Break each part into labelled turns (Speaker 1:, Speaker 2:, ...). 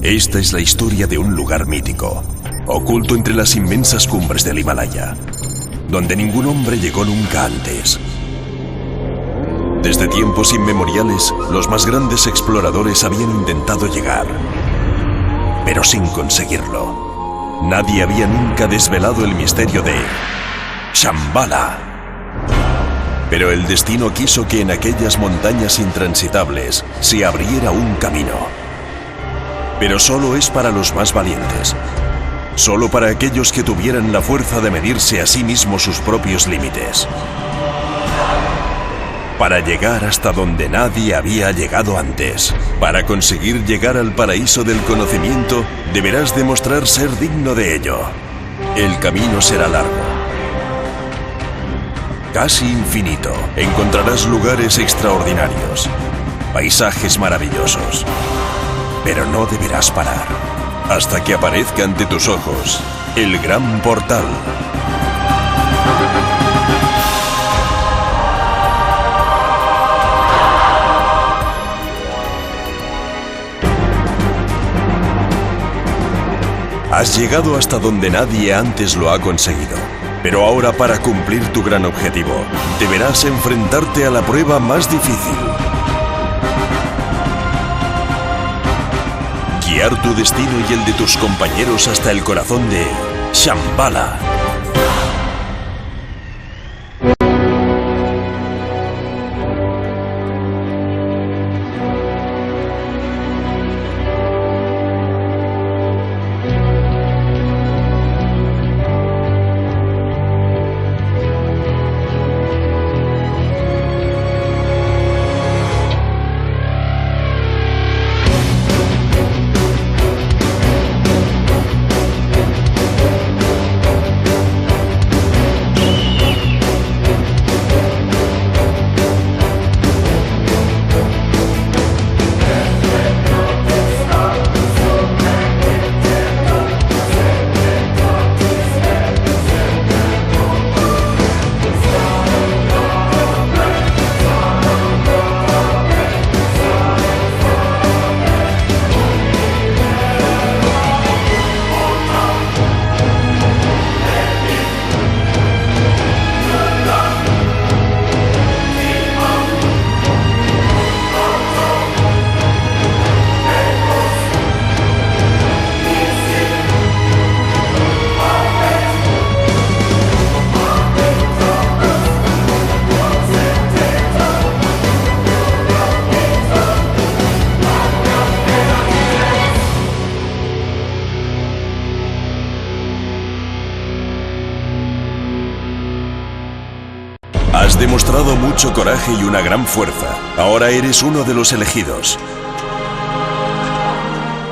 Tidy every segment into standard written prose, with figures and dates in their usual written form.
Speaker 1: Esta es la historia de un lugar mítico, oculto entre las inmensas cumbres del Himalaya, donde ningún hombre llegó nunca antes. Desde tiempos inmemoriales, los más grandes exploradores habían intentado llegar, pero sin conseguirlo. Nadie había nunca desvelado el misterio de Shambhala. Pero el destino quiso que en aquellas montañas intransitables se abriera un camino. Pero solo es para los más valientes. Solo para aquellos que tuvieran la fuerza de medirse a sí mismos sus propios límites. Para llegar hasta donde nadie había llegado antes. Para conseguir llegar al paraíso del conocimiento, deberás demostrar ser digno de ello. El camino será largo, casi infinito. Encontrarás lugares extraordinarios, paisajes maravillosos. Pero no deberás parar hasta que aparezca ante tus ojos el gran portal. Has llegado hasta donde nadie antes lo ha conseguido. Pero ahora, para cumplir tu gran objetivo, deberás enfrentarte a la prueba más difícil. Guiar tu destino y el de tus compañeros hasta el corazón de Shambhala. Has demostrado mucho coraje y una gran fuerza. Ahora eres uno de los elegidos.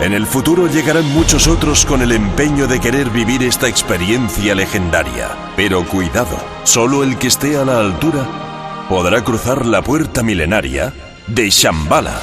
Speaker 1: En el futuro llegarán muchos otros con el empeño de querer vivir esta experiencia legendaria. Pero cuidado, solo el que esté a la altura podrá cruzar la puerta milenaria de Shambhala.